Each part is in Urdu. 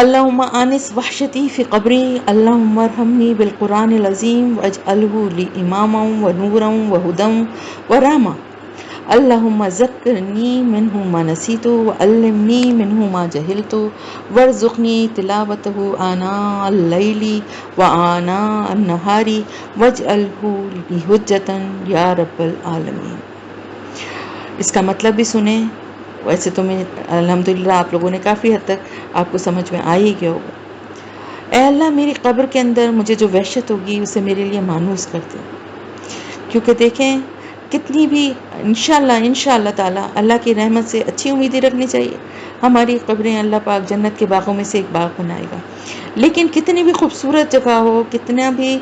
اللہم آنس وحشتی فی قبری، اللہم ارحمنی بالقرآن العظیم واجعلہ لی اماما و نورا و ہدی و رحمہ، اللہم ذکرنی منہ ما نسیت وعلمنی منہ ما جہلت وارزقنی تلاوتہ آناء اللیل وآناء النہار واجعلہ لی حجتا یا رب العالمین۔ اس کا مطلب بھی سنیں۔ ویسے تو میں الحمدللہ آپ لوگوں نے کافی حد تک آپ کو سمجھ میں آ ہی گیا ہوگا۔ اے اللہ، میری قبر کے اندر مجھے جو وحشت ہوگی اسے میرے لیے مانوس کر دے، کیونکہ دیکھیں کتنی بھی انشاءاللہ تعالی اللہ کی رحمت سے اچھی امیدیں رکھنی چاہیے۔ ہماری قبریں اللہ پاک جنت کے باغوں میں سے ایک باغ بنائے گا، لیکن کتنی بھی خوبصورت جگہ ہو، کتنا بھی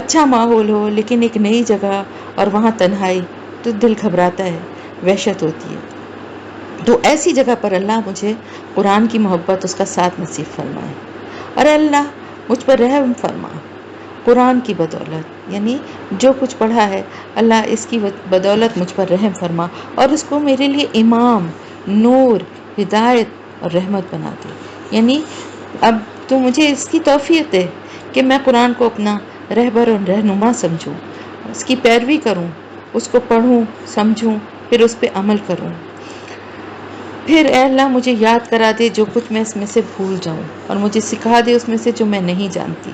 اچھا ماحول ہو، لیکن ایک نئی جگہ اور وہاں تنہائی، تو دل گھبراتا ہے، وحشت ہوتی ہے۔ تو ایسی جگہ پر اللہ مجھے قرآن کی محبت، اس کا ساتھ نصیب فرمائے، اور اللہ مجھ پر رحم فرما قرآن کی بدولت، یعنی جو کچھ پڑھا ہے اللہ اس کی بدولت مجھ پر رحم فرما، اور اس کو میرے لیے امام، نور، ہدایت اور رحمت بنا دے۔ یعنی اب تو مجھے اس کی توفیق دے کہ میں قرآن کو اپنا رہبر اور رہنما سمجھوں، اس کی پیروی کروں، اس کو پڑھوں، سمجھوں، پھر اس پہ عمل کروں۔ پھر اے اللہ مجھے یاد کرا دے جو کچھ میں اس میں سے بھول جاؤں، اور مجھے سکھا دے اس میں سے جو میں نہیں جانتی،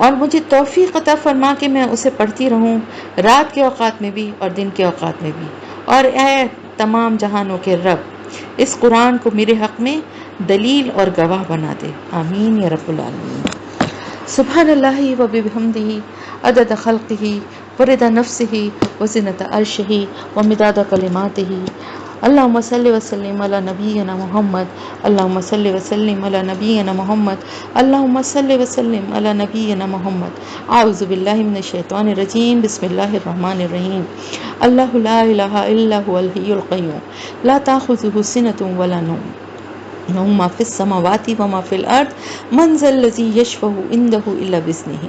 اور مجھے توفیق عطا فرما کہ میں اسے پڑھتی رہوں، رات کے اوقات میں بھی اور دن کے اوقات میں بھی۔ اور اے تمام جہانوں کے رب، اس قرآن کو میرے حق میں دلیل اور گواہ بنا دے، آمین یا رب العالمین۔ سبحان اللہ و بحمدہ عدد خلقہ ورضا نفسہ وزنۃ عرشہ ومداد کلماتہ۔ اللہم صلی وسلم علی نبینا محمد، اللہم صلی وسلم علی نبینا محمد، اللہم صلی وسلم علی نبینا محمد۔ اعوذ باللہ من الشیطان الرجیم، بسم اللہ الرحمن الرحیم۔ اللہ لا الہ الا هو الحی القیوم لا تأخذہ سنۃ ولا نوم، له ما في السماوات وما في الأرض، من ذا الذي يشفع عنده إلا بإذنه،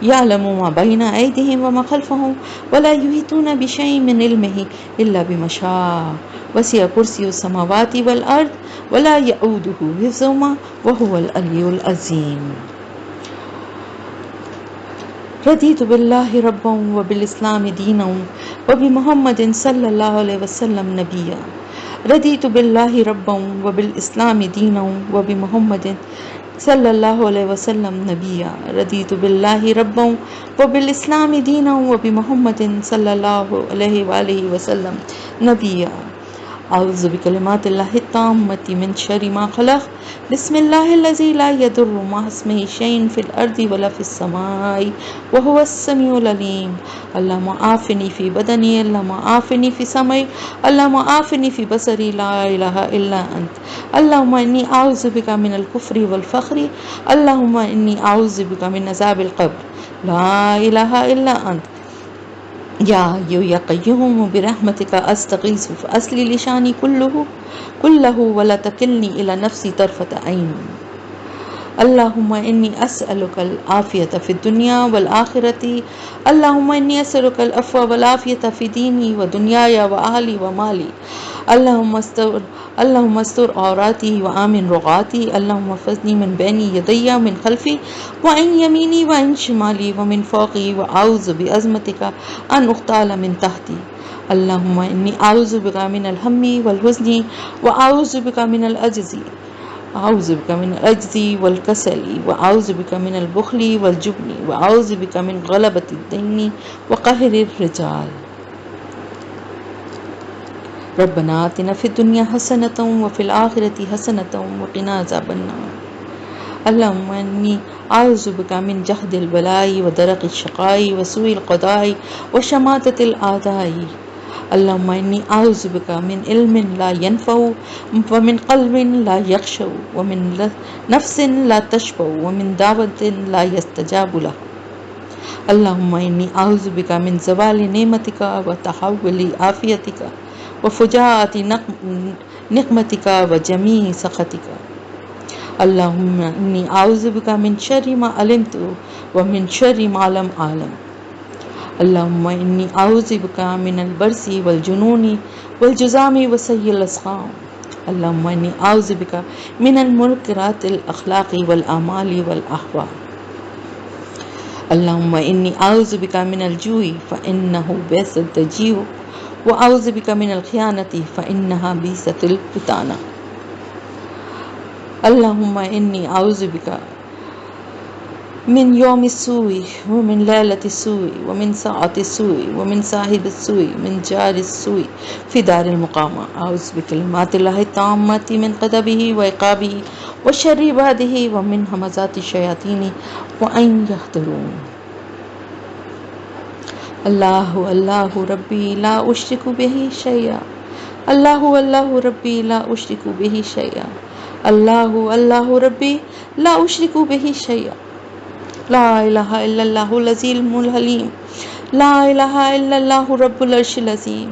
يعلم ما بين أيديهم وما خلفهم ولا يحيطون بشيء من علمه إلا بما شاء، وسع كرسيه السماوات والأرض ولا يؤوده حفظهما وهو العلي العظيم۔ رضيت بالله ربا وبالإسلام دينا وبمحمد صلى الله عليه وسلم نبيا، رضيت بالله ربا وبالإسلام دينا وبمحمد صلى الله عليه وسلم نبيا، رضيت بالله ربا وبالإسلام دينا وبمحمد صلى الله عليه وآله وسلم نبيا۔ اعوذ بکلمات اللہ التامۃ من شر ما خلق، بسم اللہ الذی لا یضر مع اسمہ شیء فی الارض ولا فی السماء وهو السمیع العلیم۔ اللہم عافنی فی بدنی، اللہم عافنی فی سمعی، اللہم عافنی فی بصری، لا الہ الا انت۔ اللہم انی اعوذ بک من الکفر والفقر، اللہم انی اعوذ بک من عذاب القبر، لا الہ الا انت۔ یا حی یا قیوم برحمتک استغیث فاصلح لی شأنی کلہ ولا تکلنی الی نفسی طرفۃ عین۔ اللہم انی اسألک العافیۃ فی الدنیا والآخرۃ، اللہم انی اسألک العفو والعافیۃ فی دینی و دنیای و اہلی و مالی، اللہم استر عوراتی وآمن روعاتی، اللہم احفظنی من بین یدی ومن خلفی وعن یمینی وعن شمالی ومن فوقی، واعوذ بعظمتک ان اغتال من تحتی۔ اللہم انی اعوذ بک من الہم والحزن واعوذ بک من العجز، اعوذ بک من العجز والکسل واعوذ بک من البخل والجبن واعوذ بک من غلبۃ الدین وقہر الرجال۔ ربنا آتنا فی الدنیا حسنۃ وفی الآخرۃ حسنۃ وقنا عذاب النار۔ اللہم انی اعوذ بک من جہد البلاء ودرک الشقاء وسوء القضاء وشماتۃ الاعداء۔ اللہم انی اعوذ بک من علم لا ینفع ومن قلب لا یخشع ومن نفس لا تشبع ومن دعوۃ لا یستجاب لها۔ اللہم انی اعوذ بک من زوال نعمتک وتحول عافیتک وفجاءۃ نقمتک وجمیع سخطک۔ اللہم انی اعوذ بک من شر ما علمت ومن شر ما لم اعلم۔ اللہم انی اعوذ بک من البرص والجنون والجذام وسیء الاسقام۔ اللهم إني أعوذ بك من المنكرات الأخلاق والأعمال والأهواء. اللهم إني أعوذ بك من الجوع فإنه بئس الضجيع، وأعوذ بك من الخيانة فإنها بئست البطانة. اللهم إني أعوذ بك من يوم السوء ومن ليلة السوء ومن ساعة السوء ومن صاحب السوء من جار السوء في دار المقامة. أعوذ بكلمات الله التامة من غضبه وعقابه وشر عباده ومن همزات الشياطين وأن يحضرون. الله الله ربي لا أشرك به شيئا، الله الله ربي لا أشرك به شيئا، الله الله ربي لا أشرك به شيئا. لا إله إلا الله العظيم الحليم، لا إله إلا الله رب العرش العظيم،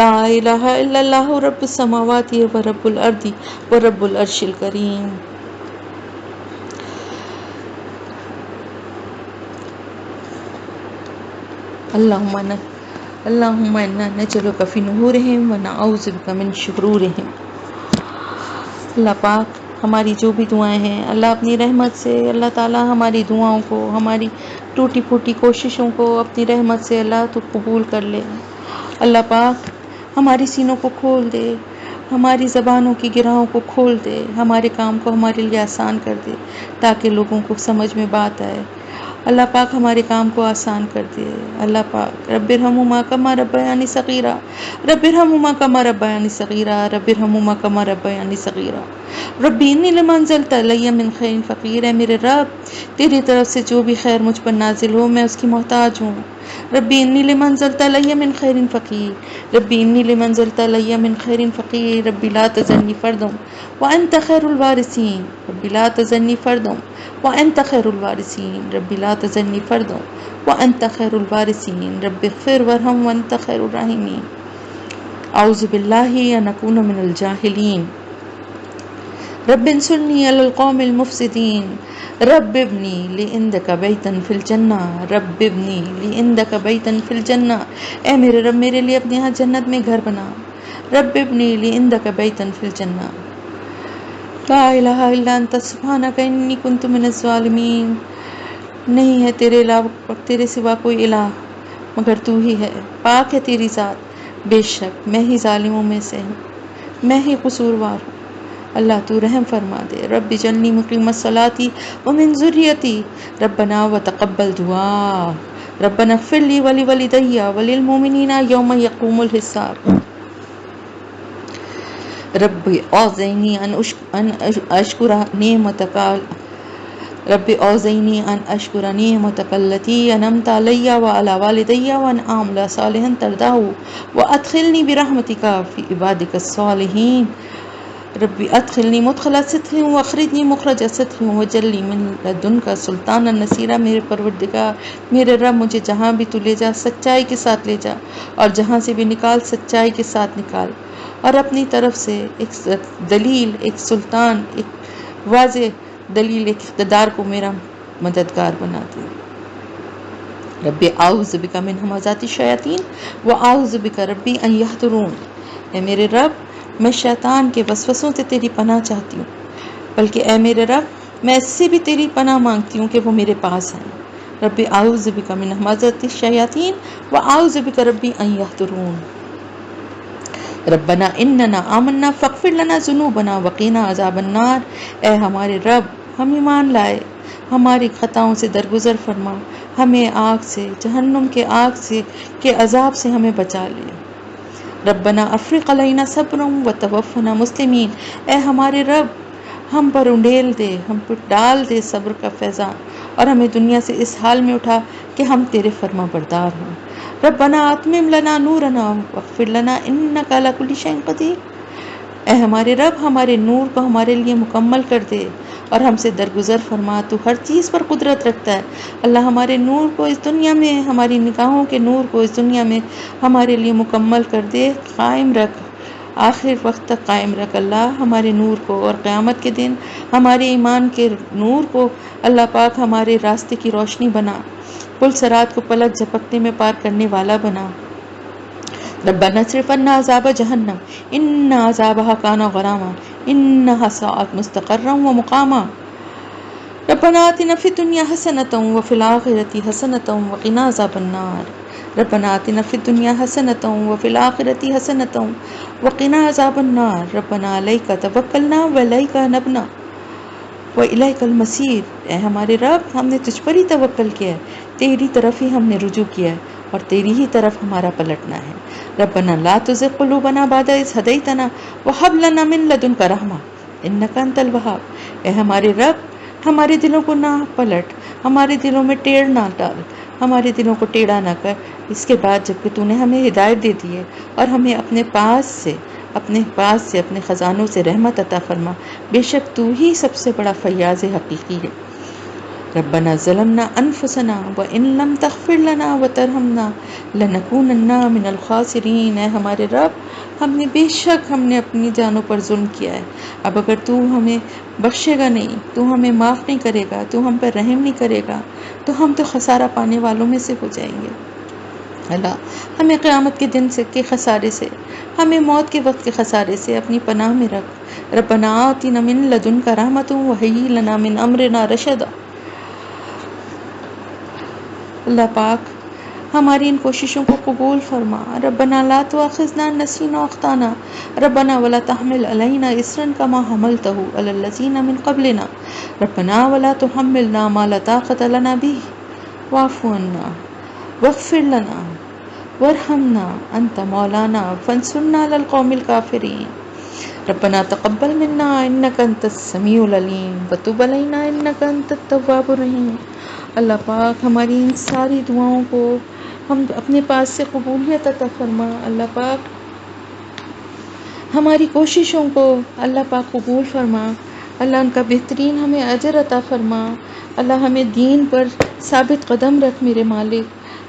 لا إله إلا الله رب السماوات ورب الأرض ورب العرش الكريم. اللهم إنا نجعلك في نحورهم ونعوذ بك من شرورهم. اللہ پاک ہماری جو بھی دعائیں ہیں اللہ اپنی رحمت سے، اللہ تعالی ہماری دعاؤں کو، ہماری ٹوٹی پھوٹی کوششوں کو اپنی رحمت سے اللہ تو قبول کر لے. اللہ پاک ہماری سینوں کو کھول دے، ہماری زبانوں کی گرہوں کو کھول دے، ہمارے کام کو ہمارے لیے آسان کر دے تاکہ لوگوں کو سمجھ میں بات آئے. اللہ پاک ہمارے کام کو آسان کر دے. اللہ پاک رب ارحمہما کما ربیانی صغیرا، رب ارحمہما کما ربیانی صغیرا، رب ارحمہما کما ربیانی صغیرا. ربی انی لما انزلت علی من خیر فقیر. اے میرے رب تیری طرف سے جو بھی خیر مجھ پر نازل ہو میں اس کی محتاج ہوں. ربی انی لما انزلت علی من خیر فقیر، ربی انی لما انزلت علی من خیر فقیر. ربی لا تذرنی فردا وانت خیر الوارثین، ربی لا تذرنی فردا وانت خیر الوارثین، ربی لا تذرنی فردا وانت خیر الوارثین، رب اغفر وارحم وانت خیر الراحمین. اعوذ باللہ ان اکون من الجاہلین. رب انصرنی علی القوم المفسدین. رب ابنی لی عندک بیتا فی الجنہ، رب ابنی لی عندک بیتا فی الجنہ. اے میرے رب میرے لیے اپنے ہاں جنت میں گھر بنا. رب ابنی لی عندک بیتا فی الجنہ. لا الہ الا انت سبحانک انی کنت من الظالمین. نہیں ہے تیرے علاوہ تیرے سوا کوئی الہ مگر تو ہی ہے، پاک ہے تیری ذات، بے شک میں ہی ظالموں میں سے ہوں، میں ہی قصوروار ہوں. اللہ تو رحم فرما دے. رب جعلنی مقیم الصلاۃ ومن ذریتی ربنا وتقبل دعا. ربنا اغفر لی ولوالدی وللمؤمنین یوم یقوم الحساب. رب اوزعنی ان اشکر نعمتک، رب اوزعنی ان اشکر نعمتک التی انعمت علی وعلی والدی وان اعمل صالحا ترضاہ وادخلنی برحمتک فی عبادک الصالحین. ربی ادخلنی مدخل صدق واخرجنی مخرج صدق واجعل لی من لدنک سلطانا نصیرا. میرے پروردگار میرے رب مجھے جہاں بھی تو لے جا سچائی کے ساتھ لے جا، اور جہاں سے بھی نکال سچائی کے ساتھ نکال، اور اپنی طرف سے ایک دلیل، ایک سلطان، ایک واضح دلیل، ایک اقتدار کو میرا مددگار بنا دے. رب اعوذ بک من ہمزات الشیاطین واعوذ بک ربی ان یحضرون. اے میرے رب میں شیطان کے وسوسوں سے تیری پناہ چاہتی ہوں، بلکہ اے میرے رب میں اس سے بھی تیری پناہ مانگتی ہوں کہ وہ میرے پاس ہیں. رب اعوذ بک من ہمزات الشیاطین واعوذ بک ربی ان یحضرون. ربنا اننا آمنا فاغفر لنا ذنوبنا وقنا عذاب النار. اے ہمارے رب ہم ایمان لائے، ہماری خطاؤں سے درگزر فرما، ہمیں آگ سے، جہنم کے آگ سے کے عذاب سے ہمیں بچا لے. ربنا افرغ علینا صبرا وتوفنا مسلمین. اے ہمارے رب ہم پر انڈیل دے، ہم پر ڈال دے صبر کا فیضان، اور ہمیں دنیا سے اس حال میں اٹھا کہ ہم تیرے فرما بردار ہوں. ربنا اتمم لنا نورنا واغفر لنا انک علی کل شیء قدیر. اے ہمارے رب ہمارے نور کو ہمارے لیے مکمل کر دے اور ہم سے درگزر فرما، تو ہر چیز پر قدرت رکھتا ہے. اللہ ہمارے نور کو اس دنیا میں، ہماری نگاہوں کے نور کو اس دنیا میں ہمارے لیے مکمل کر دے، قائم رکھ، آخر وقت تک قائم رکھ. اللہ ہمارے نور کو، اور قیامت کے دن ہمارے ایمان کے نور کو اللہ پاک ہمارے راستے کی روشنی بنا، پل صراط کو پلک جھپکنے میں پار کرنے والا بنا. ربنا اصرف عنا عذاب جہنم ان عذابها کان غراما انها ساءت مستقرا ومقاما ربنا آتنا فی الدنیا حسنۃ وفی الآخرۃ حسنۃ وقنا عذاب النار ربنا آتنا فی الدنیا حسنۃ وفی الآخرۃ حسنۃ وقنا عذاب النار ربنا علیک توکلنا وعلیک انبنا وإلیک المصیر۔ اے ہمارے رب، ہم نے تجھ پر ہی توکل کیا ہے، تیری طرف ہی ہم نے رجوع کیا ہے اور تیری ہی طرف ہمارا پلٹنا ہے۔ ربنا لا تزغ قلوبنا بعد اذ ہدیتنا وہب لنا من لدنک رحمہ انک انت الوہاب۔ اے ہمارے رب، ہمارے دلوں کو نہ پلٹ، ہمارے دلوں میں ٹیڑھ نہ ڈال، ہمارے دلوں کو ٹیڑھا نہ کر اس کے بعد جب کہ تو نے ہمیں ہدایت دے دی ہے، اور ہمیں اپنے پاس سے اپنے خزانوں سے رحمت عطا فرما، بے شک تو ہی سب سے بڑا فیاض حقیقی ہے۔ ربنا ظلمنا انفسنا وان لم تغفر لنا وترحمنا لنکونن من الخاسرین۔ اے ہمارے رب، ہم نے اپنی جانوں پر ظلم کیا ہے، اب اگر تو ہمیں بخشے گا نہیں، تو ہمیں معاف نہیں کرے گا، تو ہم پر رحم نہیں کرے گا، تو ہم تو خسارہ پانے والوں میں سے ہو جائیں گے۔ اللہ، ہمیں قیامت کے دن کے خسارے سے، ہمیں موت کے وقت کے خسارے سے اپنی پناہ میں رکھ۔ ربنا آتنا من لدنک رحمۃ وہیئ لنا من امرنا رشدا۔ اللہ پاک ہماری ان کوششوں کو قبول فرما۔ ربنا لا تؤاخذنا ان نسینا واخطانا ربنا ولا تحمل علینا اصرا کما حملتہ علی الذین من قبلنا ربنا ولا تحملنا ما لا طاقة لنا به واعف عنا واغفر لنا وارحمنا انت مولانا فانصرنا على القوم الكافرین۔ ربنا تقبل منا انک انت السمیع العلیم وتب علینا انک انت التواب الرحیم۔ اللہ پاک ہماری ان ساری دعاؤں کو ہم اپنے پاس سے قبولیت عطا فرما۔ اللہ پاک ہماری کوششوں کو اللہ پاک قبول فرما۔ اللہ ان کا بہترین ہمیں اجر عطا فرما۔ اللہ ہمیں دین پر ثابت قدم رکھ میرے مالک۔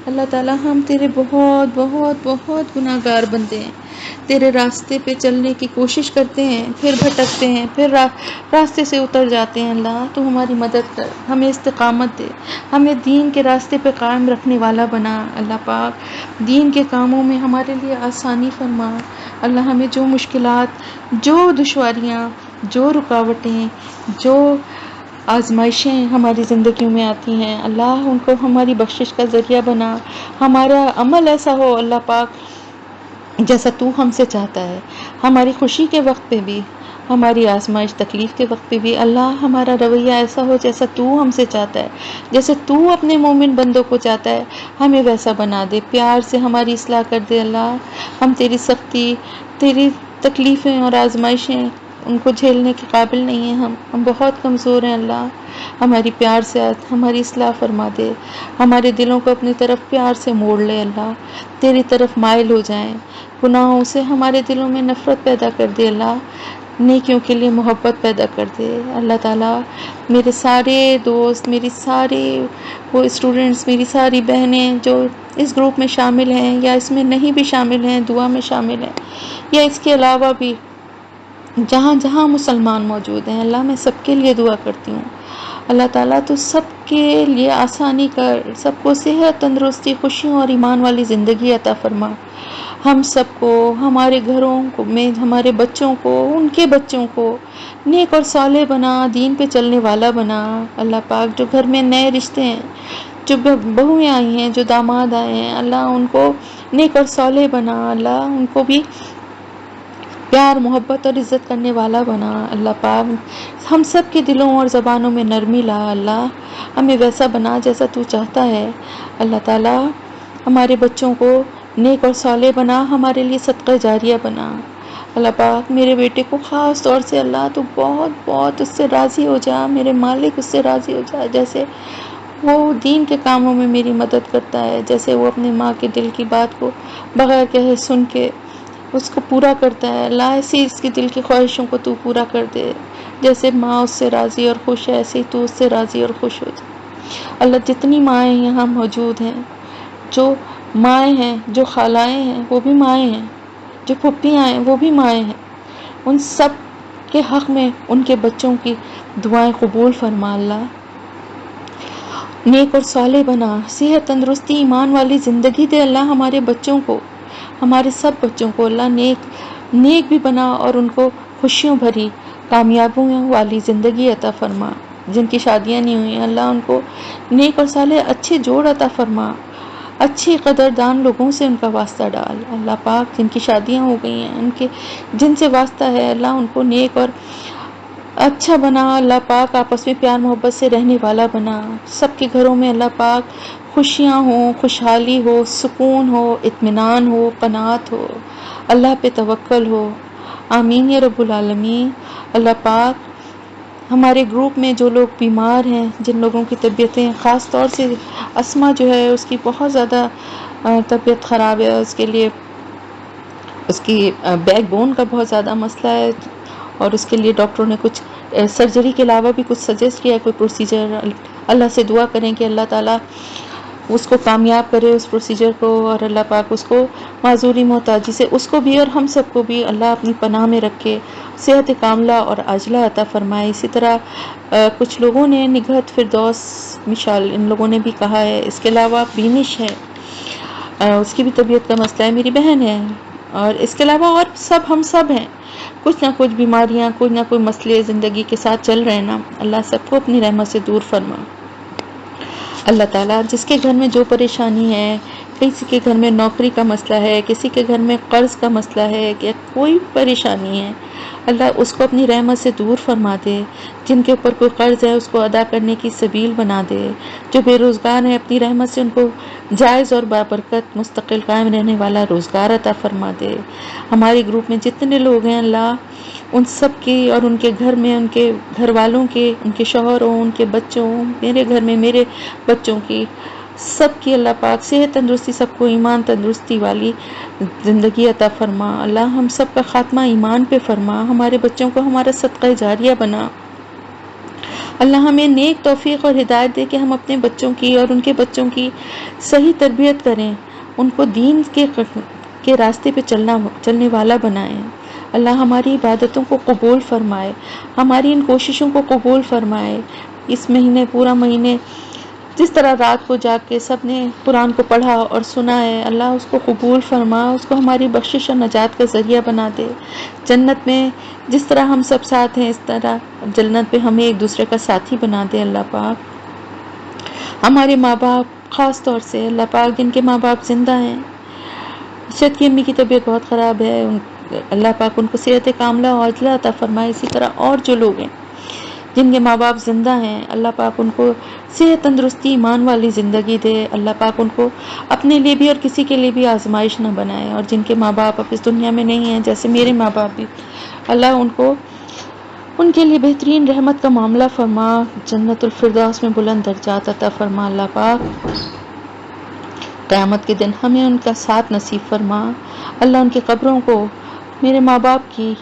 اللہ تعالیٰ ہم تیرے بہت بہت بہت گناہ گار بندے ہیں، تیرے راستے پہ چلنے کی کوشش کرتے ہیں، پھر بھٹکتے ہیں، پھر راستے سے اتر جاتے ہیں۔ اللہ تو ہماری مدد کر، ہمیں استقامت دے، ہمیں دین کے راستے پہ قائم رکھنے والا بنا۔ اللہ پاک دین کے کاموں میں ہمارے لیے آسانی فرما۔ اللہ ہمیں جو مشکلات، جو دشواریاں، جو رکاوٹیں، جو آزمائشیں ہماری زندگیوں میں آتی ہیں، اللہ ان کو ہماری بخشش کا ذریعہ بنا۔ ہمارا عمل ایسا ہو اللہ پاک جیسا تو ہم سے چاہتا ہے، ہماری خوشی کے وقت پہ بھی، ہماری آزمائش تکلیف کے وقت پہ بھی اللہ ہمارا رویہ ایسا ہو جیسا تو ہم سے چاہتا ہے، جیسے تو اپنے مومن بندوں کو چاہتا ہے، ہمیں ویسا بنا دے، پیار سے ہماری اصلاح کر دے۔ اللہ ہم تیری سختی، تیری تکلیفیں اور آزمائشیں ان کو جھیلنے کے قابل نہیں ہیں، ہم بہت کمزور ہیں۔ اللہ ہماری پیار سے ہماری اصلاح فرما دے، ہمارے دلوں کو اپنی طرف پیار سے موڑ لے، اللہ تیری طرف مائل ہو جائیں، گناہوں سے ہمارے دلوں میں نفرت پیدا کر دے، اللہ نیکیوں کے لیے محبت پیدا کر دے۔ اللہ تعالیٰ میرے سارے دوست، میری ساری وہ اسٹوڈنٹس، میری ساری بہنیں جو اس گروپ میں شامل ہیں یا اس میں نہیں بھی شامل ہیں، دعا میں شامل ہیں، یا اس کے علاوہ بھی جہاں جہاں مسلمان موجود ہیں، اللہ میں سب کے لیے دعا کرتی ہوں۔ اللہ تعالیٰ تو سب کے لیے آسانی کر، سب کو صحت، تندرستی، خوشیوں اور ایمان والی زندگی عطا فرما۔ ہم سب کو، ہمارے گھروں میں ہمارے بچوں کو، ان کے بچوں کو نیک اور صالح بنا، دین پہ چلنے والا بنا۔ اللہ پاک جو گھر میں نئے رشتے ہیں، جو بہویں آئی ہیں، جو داماد آئے ہیں، اللہ ان کو نیک اور صالح بنا، اللہ ان کو بھی پیار، محبت اور عزت کرنے والا بنا۔ اللہ پاک ہم سب کے دلوں اور زبانوں میں نرمی لا، اللہ ہمیں ویسا بنا جیسا تو چاہتا ہے۔ اللہ تعالیٰ ہمارے بچوں کو نیک اور صالح بنا، ہمارے لیے صدقہ جاریہ بنا۔ اللہ پاک میرے بیٹے کو خاص طور سے اللہ تو بہت بہت اس سے راضی ہو جا، میرے مالک اس سے راضی ہو جا، جیسے وہ دین کے کاموں میں میری مدد کرتا ہے، جیسے وہ اپنی ماں کے دل کی بات کو بغیر کہے سن کے اس کو پورا کرتا ہے۔ اللہ ایسی اس کی دل کی خواہشوں کو تو پورا کر دے، جیسے ماں اس سے راضی اور خوش ہے، ایسے ہی تو اس سے راضی اور خوش ہو جائے۔ اللہ جتنی مائیں یہاں موجود ہیں، جو مائیں ہیں، جو خالائیں ہیں وہ بھی مائیں ہیں، جو پھپھیاں ہیں وہ بھی مائیں ہیں، ان سب کے حق میں ان کے بچوں کی دعائیں قبول فرما۔ اللہ نیک اور صالح بنا، صحت، تندرستی، ایمان والی زندگی دے اللہ ہمارے بچوں کو، ہمارے سب بچوں کو اللہ نیک بھی بنا اور ان کو خوشیوں بھری کامیابیوں والی زندگی عطا فرما. جن کی شادیاں نہیں ہوئی ہیں اللہ ان کو نیک اور صالح اچھے جوڑ عطا فرما. اچھے قدردان لوگوں سے ان کا واسطہ ڈال. اللہ پاک جن کی شادیاں ہو گئی ہیں ان کے جن سے واسطہ ہے اللہ ان کو نیک اور اچھا بنا. اللہ پاک آپس میں پیار محبت سے رہنے والا بنا. سب کے گھروں میں اللہ پاک خوشیاں ہوں، خوشحالی ہو، سکون ہو، اطمینان ہو، قناعت ہو، اللہ پہ توکل ہو. آمین یا رب العالمین. اللہ پاک ہمارے گروپ میں جو لوگ بیمار ہیں، جن لوگوں کی طبیعتیں خاص طور سے اسما جو ہے اس کی بہت زیادہ طبیعت خراب ہے، اس کے لیے اس کی بیک بون کا بہت زیادہ مسئلہ ہے اور اس کے لیے ڈاکٹروں نے کچھ سرجری کے علاوہ بھی کچھ سجیسٹ کیا ہے کوئی پروسیجر. اللہ سے دعا کریں کہ اللہ تعالیٰ اس کو کامیاب کرے اس پروسیجر کو، اور اللہ پاک اس کو معذوری محتاجی سے اس کو بھی اور ہم سب کو بھی اللہ اپنی پناہ میں رکھے، صحت کاملہ اور عاجلہ عطا فرمائے. اسی طرح کچھ لوگوں نے نگہت فردوس مشال ان لوگوں نے بھی کہا ہے. اس کے علاوہ بینش ہے، اس کی بھی طبیعت کا مسئلہ ہے، میری بہن ہے، اور اس کے علاوہ اور سب ہم سب ہیں. کچھ نہ کچھ بیماریاں، کوئی نہ کوئی مسئلے زندگی کے ساتھ چل رہے ہیں نا. اللہ سب کو اپنی رحمت سے دور فرما. اللہ تعالیٰ جس کے گھر میں جو پریشانی ہے، کسی کے گھر میں نوکری کا مسئلہ ہے، کسی کے گھر میں قرض کا مسئلہ ہے، کہ کوئی پریشانی ہے اللہ اس کو اپنی رحمت سے دور فرما دے. جن کے اوپر کوئی قرض ہے اس کو ادا کرنے کی سبیل بنا دے. جو بے روزگار ہیں اپنی رحمت سے ان کو جائز اور بابرکت مستقل قائم رہنے والا روزگار عطا فرما دے. ہمارے گروپ میں جتنے لوگ ہیں اللہ ان سب کی اور ان کے گھر میں ان کے گھر والوں کے، ان کے شوہروں، ان کے بچوں، میرے گھر میں میرے بچوں کی، سب کی اللہ پاک صحت تندرستی، سب کو ایمان تندرستی والی زندگی عطا فرما. اللہ ہم سب کا خاتمہ ایمان پہ فرما. ہمارے بچوں کو ہمارا صدقہ جاریہ بنا. اللہ ہمیں نیک توفیق اور ہدایت دے کہ ہم اپنے بچوں کی اور ان کے بچوں کی صحیح تربیت کریں، ان کو دین کے راستے پہ چلنے والا بنائیں. اللہ ہماری عبادتوں کو قبول فرمائے، ہماری ان کوششوں کو قبول فرمائے. اس مہینے پورا مہینے جس طرح رات کو جاگ کے سب نے قرآن کو پڑھا اور سنا ہے، اللہ اس کو قبول فرما، اس کو ہماری بخشش اور نجات کا ذریعہ بنا دے. جنت میں جس طرح ہم سب ساتھ ہیں اس طرح جنت پہ ہمیں ایک دوسرے کا ساتھی بنا دے. اللہ پاک ہمارے ماں باپ، خاص طور سے اللہ پاک جن کے ماں باپ زندہ ہیں، ارشد کی امی کی طبیعت بہت خراب ہے، اللہ پاک ان کو صحت کاملہ اور عاجلہ عطا فرمائے. اسی طرح اور جو لوگ ہیں جن کے ماں باپ زندہ ہیں اللہ پاک ان کو صحت تندرستی ایمان والی زندگی دے. اللہ پاک ان کو اپنے لیے بھی اور کسی کے لیے بھی آزمائش نہ بنائے. اور جن کے ماں باپ اب اس دنیا میں نہیں ہیں، جیسے میرے ماں باپ بھی، اللہ ان کے لیے بہترین رحمت کا معاملہ فرما، جنت الفردوس میں بلند درجات عطا فرما. اللہ پاک قیامت کے دن ہمیں ان کا ساتھ نصیب فرما. اللہ ان کی قبروں کو، میرے ماں باپ کی،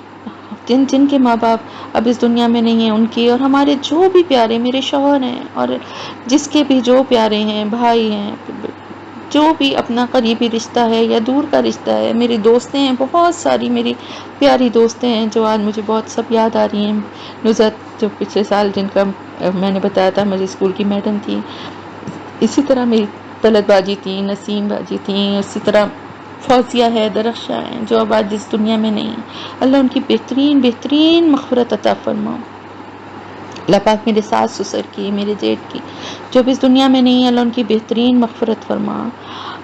جن کے ماں باپ اب اس دنیا میں نہیں ہیں ان کی، اور ہمارے جو بھی پیارے میرے شوہر ہیں اور جس کے بھی جو پیارے ہیں، بھائی ہیں، جو بھی اپنا قریبی رشتہ ہے یا دور کا رشتہ ہے، میری دوستیں ہیں بہت ساری، میری پیاری دوستیں ہیں جو آج مجھے بہت سب یاد آ رہی ہیں. نزت جو پچھلے سال جن کا میں نے بتایا تھا مجھے اسکول کی میڈم تھی، اسی طرح میری طلعت باجی تھیں، نسیم باجی تھیں، اسی طرح فوزیہ ہے، درخشاں ہے جو اب آج اس دنیا میں نہیں. اللہ ان کی بہترین مغفرت عطا فرما. اللہ پاک میرے ساس سسر کی، میرے جیٹھ کی جو بھی اس دنیا میں نہیں ہے، اللہ ان کی بہترین مغفرت فرما.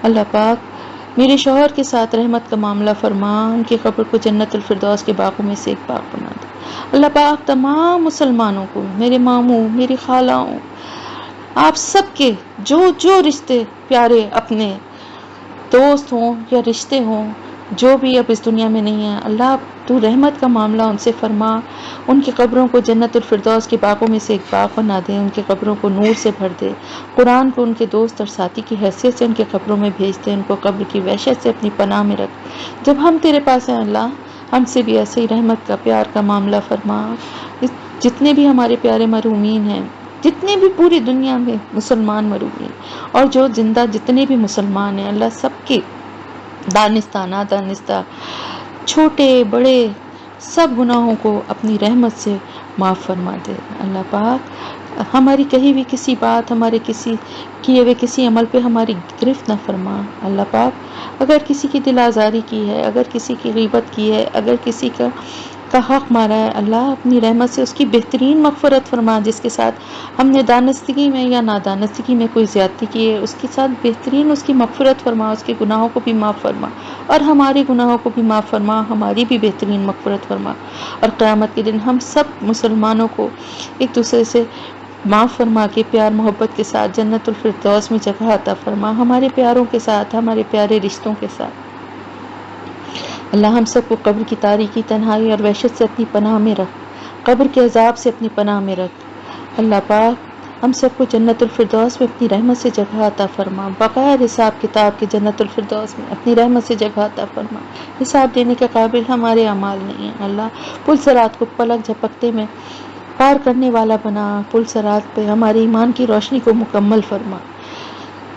اللہ پاک میرے شوہر کے ساتھ رحمت کا معاملہ فرما، ان کی قبر کو جنت الفردوس کے باغوں میں سے ایک باغ بنا دے. اللہ پاک تمام مسلمانوں کو، میرے ماموں، میری خالاؤں، آپ سب کے جو رشتے پیارے، اپنے دوست ہوں یا رشتے ہوں، جو بھی اب اس دنیا میں نہیں ہیں، اللہ تو رحمت کا معاملہ ان سے فرما. ان کی قبروں کو جنت الفردوس کے باغوں میں سے ایک باغ بنا دے. ان کی قبروں کو نور سے بھر دے. قرآن کو ان کے دوست اور ساتھی کی حیثیت سے ان کے قبروں میں بھیج دے. ان کو قبر کی وحشت سے اپنی پناہ میں رکھ. جب ہم تیرے پاس ہیں اللہ، ہم سے بھی ایسے ہی رحمت کا، پیار کا معاملہ فرما. جتنے بھی ہمارے پیارے مرحومین ہیں، جتنے بھی پوری دنیا میں مسلمان مرحومین اور جو زندہ جتنے بھی مسلمان ہیں، اللہ سب کے دانستہ نادانستہ، چھوٹے بڑے سب گناہوں کو اپنی رحمت سے معاف فرما دے. اللہ پاک ہماری کہی ہوئی کسی بات، ہمارے کسی کیے ہوئے کسی عمل پہ ہماری گرفت نہ فرما اللہ پاک۔ اگر کسی کی دل آزاری کی ہے، اگر کسی کی غیبت کی ہے، اگر کسی کا حق مارا ہے، اللہ اپنی رحمت سے اس کی بہترین مغفرت فرما۔ جس کے ساتھ ہم نے دانستگی میں یا نادانستگی میں کوئی زیادتی کی ہے، اس کے ساتھ بہترین اس کی مغفرت فرما، اس کے گناہوں کو بھی معاف فرما اور ہمارے گناہوں کو بھی معاف فرما، ہماری بھی بہترین مغفرت فرما۔ اور قیامت کے دن ہم سب مسلمانوں کو ایک دوسرے سے معاف فرما کے پیار محبت کے ساتھ جنت الفردوس میں جگہ عطا فرما، ہمارے پیاروں کے ساتھ، ہمارے پیارے رشتوں کے ساتھ۔ اللہ ہم سب کو قبر کی تاریکی، تنہائی اور وحشت سے اپنی پناہ میں رکھ، قبر کے عذاب سے اپنی پناہ میں رکھ اللہ پاک۔ ہم سب کو جنت الفردوس میں اپنی رحمت سے جگہ عطا فرما، بغیر حساب کتاب کے جنت الفردوس میں اپنی رحمت سے جگہ عطا فرما۔ حساب دینے کے قابل ہمارے اعمال نہیں ہیں اللہ۔ پل صراط کو پلک جھپکتے میں پار کرنے والا بنا، پل صراط پہ ہمارے ایمان کی روشنی کو مکمل فرما۔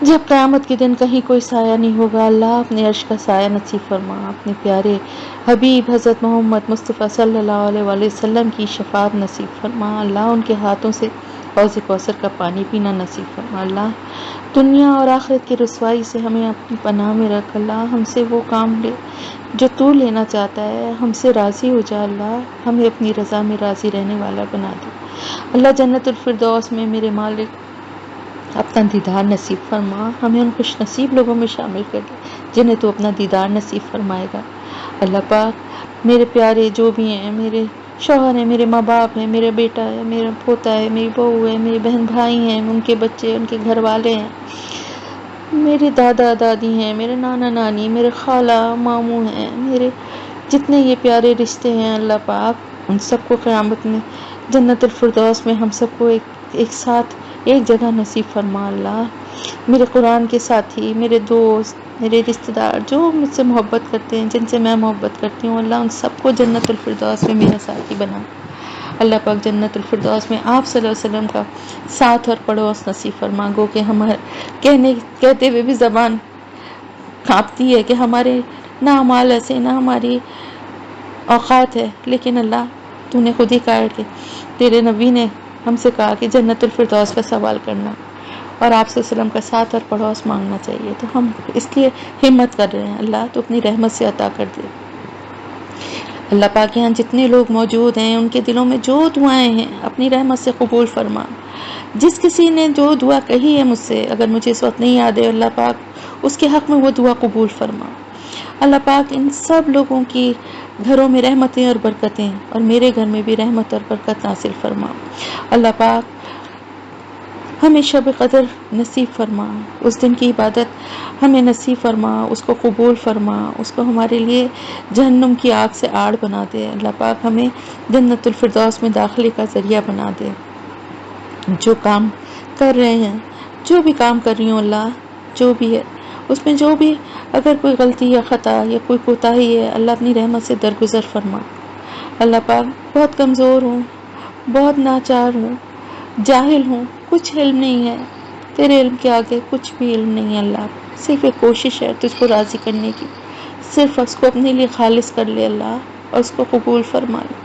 جب قیامت کے دن کہیں کوئی سایہ نہیں ہوگا اللہ، اپنے عرش کا سایہ نصیب فرما، اپنے پیارے حبیب حضرت محمد مصطفیٰ صلی اللہ علیہ وآلہ وسلم کی شفاعت نصیب فرما اللہ، ان کے ہاتھوں سے حوض کوثر کا پانی پینا نصیب فرما اللہ۔ دنیا اور آخرت کی رسوائی سے ہمیں اپنی پناہ میں رکھ اللہ، ہم سے وہ کام لے جو تو لینا چاہتا ہے، ہم سے راضی ہو جا اللہ، ہمیں اپنی رضا میں راضی رہنے والا بنا دے اللہ۔ جنت الفردوس میں میرے مالک اپنا دیدار نصیب فرما، ہمیں ان خوش نصیب لوگوں میں شامل کر دے جنہیں تو اپنا دیدار نصیب فرمائے گا اللہ پاک۔ میرے پیارے جو بھی ہیں، میرے شوہر ہیں، میرے ماں باپ ہیں، میرا بیٹا ہے، میرا پوتا ہے، میری بہو ہے، میرے بہن بھائی ہیں، ان کے بچے، ان کے گھر والے ہیں، میرے دادا دادی ہیں، میرے نانا نانی، میرے خالہ ماموں ہیں، میرے جتنے یہ پیارے رشتے ہیں اللہ پاک، ان سب کو قیامت میں جنت الفردوس میں ہم سب کو ایک ساتھ ایک جگہ نصیب فرما اللہ۔ میرے قرآن کے ساتھی، میرے دوست، میرے رشتہ دار جو مجھ سے محبت کرتے ہیں، جن سے میں محبت کرتی ہوں اللہ، ان سب کو جنت الفردوس میں میرا ساتھی بنا اللہ پاک۔ جنت الفردوس میں آپ صلی اللہ علیہ وسلم کا ساتھ اور پڑوس نصیب فرما۔ گو کہ ہم کہتے ہوئے بھی زبان کانپتی ہے کہ ہمارے نہ اعمال ایسے، نہ ہماری اوقات ہے، لیکن اللہ تو نے خود ہی کہا ہے کہ تیرے نبی نے ہم سے کہا کہ جنت الفردوس کا سوال کرنا اور آپ صلی اللہ علیہ وسلم کا ساتھ اور پڑوس مانگنا چاہیے، تو ہم اس لیے ہمت کر رہے ہیں اللہ، تو اپنی رحمت سے عطا کر دے اللہ پاک۔ یہاں جتنے لوگ موجود ہیں ان کے دلوں میں جو دعائیں ہیں اپنی رحمت سے قبول فرما۔ جس کسی نے جو دعا کہی ہے مجھ سے، اگر مجھے اس وقت نہیں یاد ہے اللہ پاک، اس کے حق میں وہ دعا قبول فرما اللہ پاک۔ ان سب لوگوں کی گھروں میں رحمتیں اور برکتیں، اور میرے گھر میں بھی رحمت اور برکت نازل فرما اللہ پاک۔ ہمیں شب قدر نصیب فرما، اس دن کی عبادت ہمیں نصیب فرما، اس کو قبول فرما، اس کو ہمارے لیے جہنم کی آگ سے آڑ بنا دے اللہ پاک۔ ہمیں جنت الفردوس میں داخلے کا ذریعہ بنا دے۔ جو کام کر رہے ہیں، جو بھی کام کر رہی ہوں اللہ، جو بھی ہے اس میں جو بھی اگر کوئی غلطی یا خطا یا کوئی کوتاہی ہے اللہ، اپنی رحمت سے درگزر فرما اللہ پاک۔ بہت کمزور ہوں، بہت ناچار ہوں، جاہل ہوں، کچھ علم نہیں ہے، تیرے علم کے آگے کچھ بھی علم نہیں ہے اللہ۔ صرف ایک کوشش ہے تجھ کو راضی کرنے کی، صرف اس کو اپنے لیے خالص کر لے اللہ، اور اس کو قبول فرما لے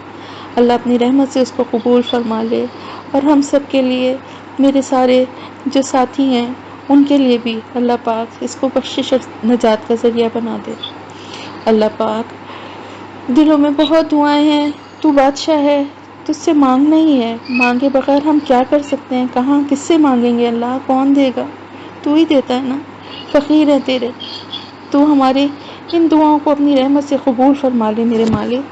اللہ، اپنی رحمت سے اس کو قبول فرما لے۔ اور ہم سب کے لیے، میرے سارے جو ساتھی ہیں ان کے لیے بھی اللہ پاک اس کو بخشش اور نجات کا ذریعہ بنا دے اللہ پاک۔ دلوں میں بہت دعائیں ہیں، تو بادشاہ ہے، تجھ سے مانگنا ہی ہے، مانگے بغیر ہم کیا کر سکتے ہیں، کہاں کس سے مانگیں گے اللہ، کون دے گا، تو ہی دیتا ہے نا، فقیر ہے تیرے، تو ہمارے ان دعاؤں کو اپنی رحمت سے قبول فرما لے میرے مالک۔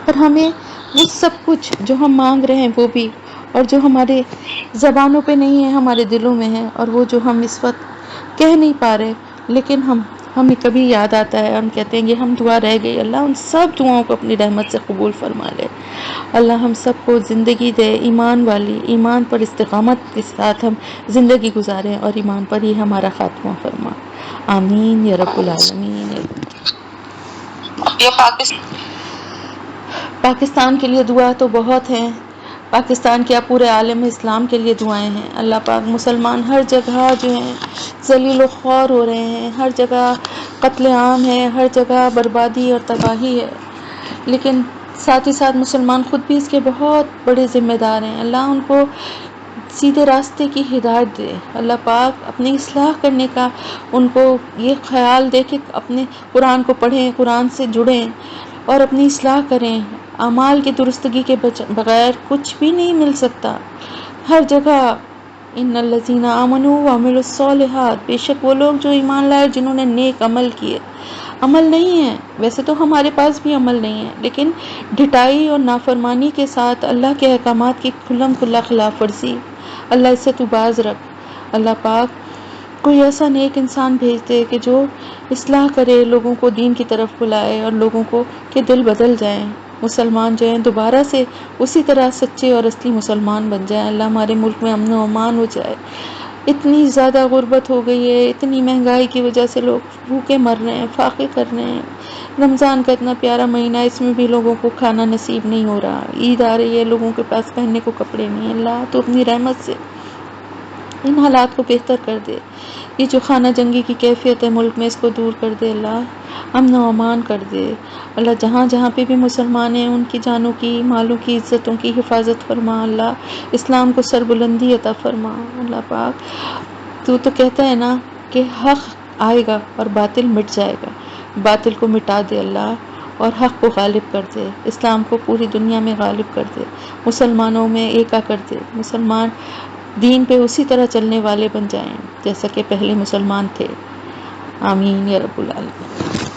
اور ہمیں وہ سب کچھ جو ہم مانگ رہے ہیں وہ بھی، اور جو ہمارے زبانوں پہ نہیں ہے ہمارے دلوں میں ہے، اور وہ جو ہم اس وقت کہہ نہیں پا رہے لیکن ہمیں کبھی یاد آتا ہے، ہم کہتے ہیں کہ ہم دعا رہ گئی اللہ، ان سب دعاؤں کو اپنی رحمت سے قبول فرما لے اللہ۔ ہم سب کو زندگی دے ایمان والی، ایمان پر استقامت کے ساتھ ہم زندگی گزاریں، اور ایمان پر ہی ہمارا خاتمہ فرما، آمین یا رب العالمین۔ پاکستان کے لیے دعا تو بہت ہیں، پاکستان کیا پورے عالم اسلام کے لیے دعائیں ہیں اللہ پاک۔ مسلمان ہر جگہ جو ہیں ذلیل و خوار ہو رہے ہیں، ہر جگہ قتل عام ہے، ہر جگہ بربادی اور تباہی ہے، لیکن ساتھ ہی ساتھ مسلمان خود بھی اس کے بہت بڑے ذمہ دار ہیں. اللہ ان کو سیدھے راستے کی ہدایت دے. اللہ پاک اپنی اصلاح کرنے کا ان کو یہ خیال دے کہ اپنے قرآن کو پڑھیں، قرآن سے جڑیں اور اپنی اصلاح کریں. اعمال کی درستگی کے بغیر کچھ بھی نہیں مل سکتا. ہر جگہ ان الذین آمنوا وعملوا الصالحات، بے شک وہ لوگ جو ایمان لائے جنہوں نے نیک عمل کیے. عمل نہیں ہے، ویسے تو ہمارے پاس بھی عمل نہیں ہے، لیکن ڈھٹائی اور نافرمانی کے ساتھ اللہ کے احکامات کی کھلم کھلا خلاف ورزی. اللہ اس سے تو باز رکھ. اللہ پاک کوئی ایسا نیک انسان بھیج دے کہ جو اصلاح کرے، لوگوں کو دین کی طرف بلائے اور لوگوں کو کے دل بدل جائیں، مسلمان جو ہیں دوبارہ سے اسی طرح سچے اور اصلی مسلمان بن جائیں. اللہ ہمارے ملک میں امن و امان ہو جائے. اتنی زیادہ غربت ہو گئی ہے، اتنی مہنگائی کی وجہ سے لوگ بھوکے مر رہے ہیں، فاقے کر رہے ہیں. رمضان کا اتنا پیارا مہینہ، اس میں بھی لوگوں کو کھانا نصیب نہیں ہو رہا. عید آ رہی ہے، لوگوں کے پاس پہننے کو کپڑے نہیں ہیں. اللہ تو اپنی رحمت سے ان حالات کو بہتر کر دے. یہ جو خانہ جنگی کی کیفیت ہے ملک میں، اس کو دور کر دے. اللہ امن و امان کر دے. اللہ جہاں جہاں پہ بھی مسلمان ہیں ان کی جانوں کی، مالوں کی، عزتوں کی حفاظت فرما. اللہ اسلام کو سربلندی عطا فرما. اللہ پاک تو کہتا ہے نا کہ حق آئے گا اور باطل مٹ جائے گا. باطل کو مٹا دے اللہ اور حق کو غالب کر دے. اسلام کو پوری دنیا میں غالب کر دے. مسلمانوں میں ایکا کر دے. مسلمان دین پہ اسی طرح چلنے والے بن جائیں جیسا کہ پہلے مسلمان تھے. آمین یا رب العالمین.